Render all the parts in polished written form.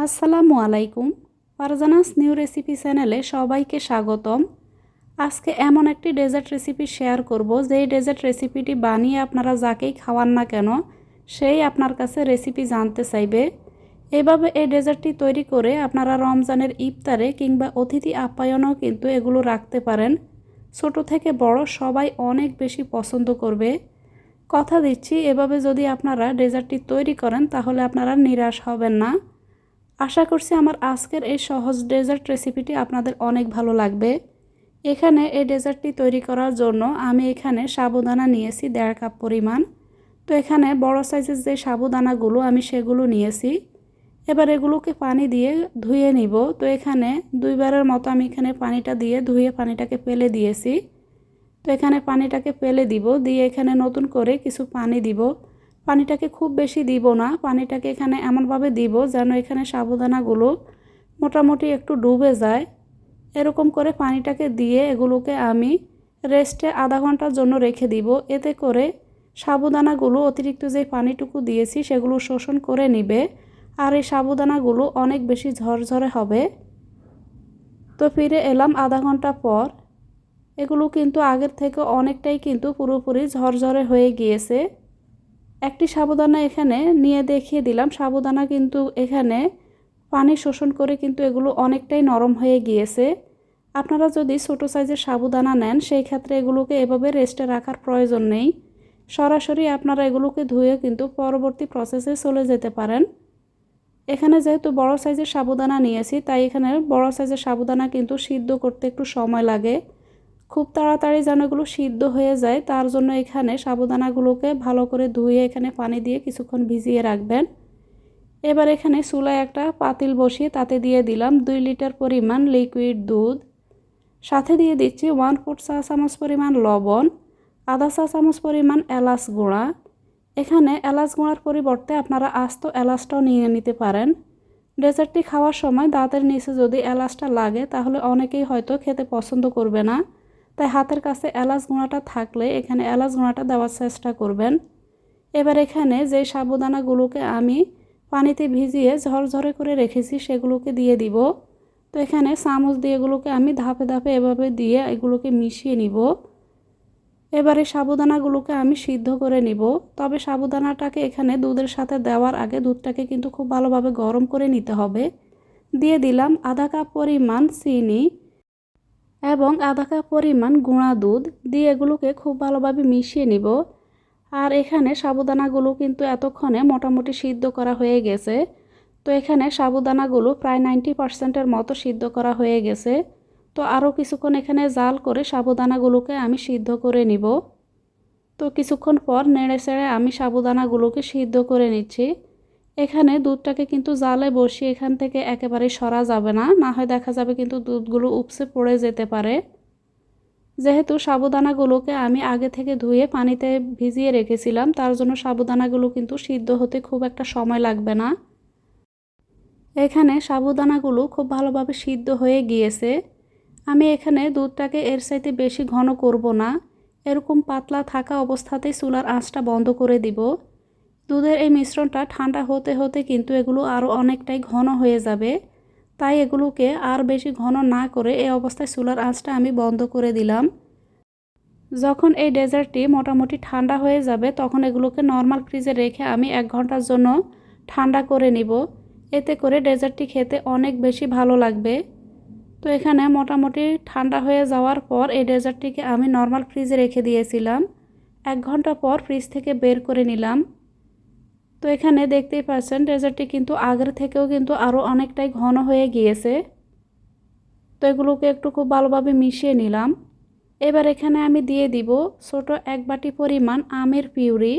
আসসালামু আলাইকুম। Farzana's new recipe চ্যানেলে সবাইকে স্বাগতম। আজকে এমন একটি ডেজার্ট রেসিপি শেয়ার করব, যেই ডেজার্ট রেসিপিটি বানিয়ে আপনারা যাকেই খাওয়ান না কেন সেই আপনার কাছে রেসিপি জানতে চাইবে। এভাবে এই ডেজার্টটি তৈরি করে আপনারা রমজানের ইফতারে কিংবা অতিথি আপ্যায়নেও কিন্তু এগুলো রাখতে পারেন। ছোট থেকে বড় সবাই অনেক বেশি পছন্দ করবে। কথা দিচ্ছি, এভাবে যদি আপনারা ডেজার্টটি তৈরি করেন তাহলে আপনারা নিরাশ হবেন না। আশা করছি আমার আজকের এই সহজ ডেজার্ট রেসিপিটি আপনাদের অনেক ভালো লাগবে। এখানে এই ডেজার্টটি তৈরি করার জন্য আমি এখানে সাবুদানা নিয়েছি 1.5 কাপ পরিমাণ। তো এখানে বড় সাইজের যে সাবুদানাগুলো আমি সেগুলো নিয়েছি। এবার এগুলোকে পানি দিয়ে ধুয়ে নিব। তো এখানে 2 বারের মতো আমি এখানে পানিটা দিয়ে ধুয়ে পানিটাকে ফেলে দিয়েছি। তো এখানে পানিটাকে ফেলে দিব, দিয়ে এখানে নতুন করে কিছু পানি দিব। পানিটাকে খুব বেশি দিব না, পানিটাকে এখানে এমনভাবে দিব যেন এখানে সাবুদানাগুলো মোটামুটি একটু ডুবে যায়। এরকম করে পানিটাকে দিয়ে এগুলোকে আমি রেস্টে আধা ঘন্টার জন্য রেখে দিব। এতে করে সাবুদানাগুলো অতিরিক্ত যে পানিটুকু দিয়েছি সেগুলো শোষণ করে নিবে, আর এই সাবুদানাগুলো অনেক বেশি ঝরঝরে হবে। তো ফিরে এলাম আধা ঘন্টা পর। এগুলো কিন্তু আগের থেকে অনেকটাই কিন্তু পুরোপুরি ঝরঝরে হয়ে গিয়েছে। একটি সাবুদানা এখানে নিয়ে দেখিয়ে দিলাম। সাবুদানা কিন্তু এখানে পানি শোষণ করে কিন্তু এগুলো অনেকটাই নরম হয়ে গিয়েছে। আপনারা যদি ছোট সাইজের সাবুদানা নেন সেই ক্ষেত্রে এগুলোকে এভাবে রেস্টে রাখার প্রয়োজন নেই। সরাসরি আপনারা এগুলোকে ধুয়ে কিন্তু পরবর্তী প্রসেসে চলে যেতে পারেন। এখানে যেহেতু বড় সাইজের সাবুদানা নিয়েছি, তাই এখানে বড় সাইজের সাবুদানা কিন্তু সিদ্ধ করতে একটু সময় লাগে। খুব তাড়াতাড়ি যেন এগুলো সিদ্ধ হয়ে যায় তার জন্য এখানে সাবুদানাগুলোকে ভালো করে ধুয়ে এখানে পানি দিয়ে কিছুক্ষণ ভিজিয়ে রাখবেন। এবার এখানে চুলায় একটা পাতিল বসিয়ে তাতে দিয়ে দিলাম 2 লিটার পরিমাণ লিকুইড দুধ। সাথে দিয়ে দিচ্ছি 1/4 চা চামচ পরিমাণ লবণ, আধা চা চামচ পরিমাণ এলাচ গুঁড়া। এখানে এলাচ গুঁড়ার পরিবর্তে আপনারা আস্ত এলাচটাও নিয়ে নিতে পারেন। ডেজার্টটি খাওয়ার সময় দাঁতের নিচে যদি এলাচটা লাগে তাহলে অনেকেই হয়তো খেতে পছন্দ করবে না, তাই হাতের কাছে এলাচ গুঁড়াটা থাকলে এখানে এলাচ গুঁড়াটা দেওয়ার চেষ্টা করবেন। এবার এখানে যে সাবুদানাগুলোকে আমি পানিতে ভিজিয়ে ঝরঝরে করে রেখেছি সেগুলোকে দিয়ে দিব। তো এখানে চামচ দিয়ে এগুলোকে আমি ধাপে ধাপে এভাবে দিয়ে এগুলোকে মিশিয়ে নিব। এবারে সাবুদানাগুলোকে আমি সিদ্ধ করে নিব। তবে সাবুদানাটাকে এখানে দুধের সাথে দেওয়ার আগে দুধটাকে কিন্তু খুব ভালোভাবে গরম করে নিতে হবে। দিয়ে দিলাম আধা কাপ পরিমাণ চিনি এবং আধা কাপ পরিমাণ গুঁড়া দুধ, দিয়ে এগুলোকে খুব ভালোভাবে মিশিয়ে নিব। আর এখানে সাবুদানাগুলো কিন্তু এতক্ষণে মোটামুটি সিদ্ধ করা হয়ে গেছে। তো এখানে সাবুদানাগুলো প্রায় 90%-এর মতো সিদ্ধ করা হয়ে গেছে। তো আরও কিছুক্ষণ এখানে জাল করে সাবুদানাগুলোকে আমি সিদ্ধ করে নিব। তো কিছুক্ষণ পর নেড়ে চেড়ে আমি সাবুদানাগুলোকে সিদ্ধ করে নিচ্ছি। এখানে দুধটাকে কিন্তু জালে বসিয়ে এখান থেকে একেবারে সরা যাবে না, না হয় দেখা যাবে কিন্তু দুধগুলো উপচে পড়ে যেতে পারে। যেহেতু সাবুদানাগুলোকে আমি আগে থেকে ধুয়ে পানিতে ভিজিয়ে রেখেছিলাম, তার জন্য সাবুদানাগুলো কিন্তু সিদ্ধ হতে খুব একটা সময় লাগবে না। এখানে সাবুদানাগুলো খুব ভালোভাবে সিদ্ধ হয়ে গিয়েছে। আমি এখানে দুধটাকে এর চাইতে বেশি ঘন করব না, এরকম পাতলা থাকা অবস্থাতেই চুলার আঁচটা বন্ধ করে দিব। দুধের এই মিশ্রণটা ঠান্ডা হতে হতে কিন্তু এগুলো আরও অনেকটাই ঘন হয়ে যাবে, তাই এগুলোকে আর বেশি ঘন না করে এই অবস্থায় চুলার আঁচটা আমি বন্ধ করে দিলাম। যখন এই ডেজার্টটি মোটামুটি ঠান্ডা হয়ে যাবে তখন এগুলোকে নর্মাল ফ্রিজে রেখে আমি 1 ঘন্টার জন্য ঠান্ডা করে নিব। এতে করে ডেজার্টটি খেতে অনেক বেশি ভালো লাগবে। তো এখানে মোটামুটি ঠান্ডা হয়ে যাওয়ার পর এই ডেজার্টটিকে আমি নর্মাল ফ্রিজে রেখে দিয়েছিলাম। 1 ঘন্টা পর ফ্রিজ থেকে বের করে নিলাম। তো এখানে দেখতেই পাচ্ছেন ডেজার্টটি কিন্তু আগের থেকেও কিন্তু আরও অনেকটাই ঘন হয়ে গিয়েছে। তো এগুলোকে একটু খুব ভালোভাবে মিশিয়ে নিলাম। এবার এখানে আমি দিয়ে দিব ছোট 1 বাটি পরিমাণ আমের পিউরি।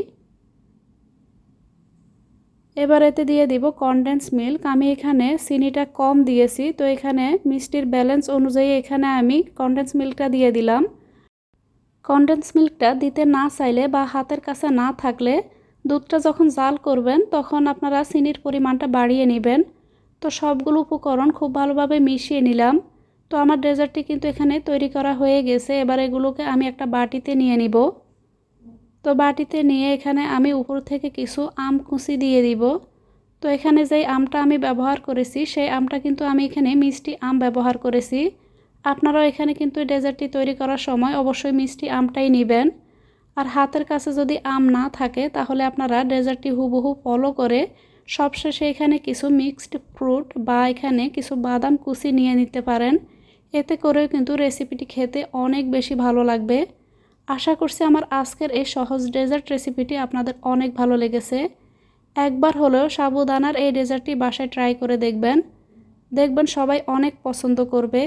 এবার এতে দিয়ে দিব কনডেন্স মিল্ক। আমি এখানে চিনিটা কম দিয়েছি, তো এখানে মিষ্টির ব্যালেন্স অনুযায়ী এখানে আমি কনডেন্স মিল্কটা দিয়ে দিলাম। কনডেন্স মিল্কটা দিতে না চাইলে বা হাতের কাছে না থাকলে দুধটা যখন জাল করবেন তখন আপনারা চিনির পরিমাণটা বাড়িয়ে নেবেন। তো সবগুলো উপকরণ খুব ভালোভাবে মিশিয়ে নিলাম। তো আমার ডেজার্টটি কিন্তু এখানে তৈরি করা হয়ে গেছে। এবার এগুলোকে আমি একটা বাটিতে নিয়ে নিব। তো বাটিতে নিয়ে এখানে আমি উপর থেকে কিছু আম কুচি দিয়ে দিব। তো এখানে যেই আমটা আমি ব্যবহার করেছি সেই আমটা কিন্তু আমি এখানে মিষ্টি আম ব্যবহার করেছি। আপনারাও এখানে কিন্তু এই ডেজার্টটি তৈরি করার সময় অবশ্যই মিষ্টি আমটাই নেবেন। আর হাতের কাছে যদি আম না থাকে তাহলে আপনারা ডেজার্টটি হুবহু ফলো করে সবশেষে এখানে কিছু মিক্সড ফ্রুট বা এখানে কিছু বাদাম কুচি নিয়ে নিতে পারেন। এতে করেও কিন্তু রেসিপিটি খেতে অনেক বেশি ভালো লাগবে। আশা করছি আমার আজকের এই সহজ ডেজার্ট রেসিপিটি আপনাদের অনেক ভালো লেগেছে। একবার হলেও সাবুদানার এই ডেজার্টটি বাসায় ট্রাই করে দেখবেন। দেখবেন সবাই অনেক পছন্দ করবে।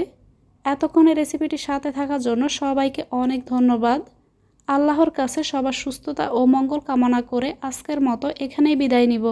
এতক্ষণ এই রেসিপিটির সাথে থাকার জন্য সবাইকে অনেক ধন্যবাদ। আল্লাহর কাছে সবার সুস্থতা ও মঙ্গল কামনা করে আজকের মতো এখানেই বিদায় নিব।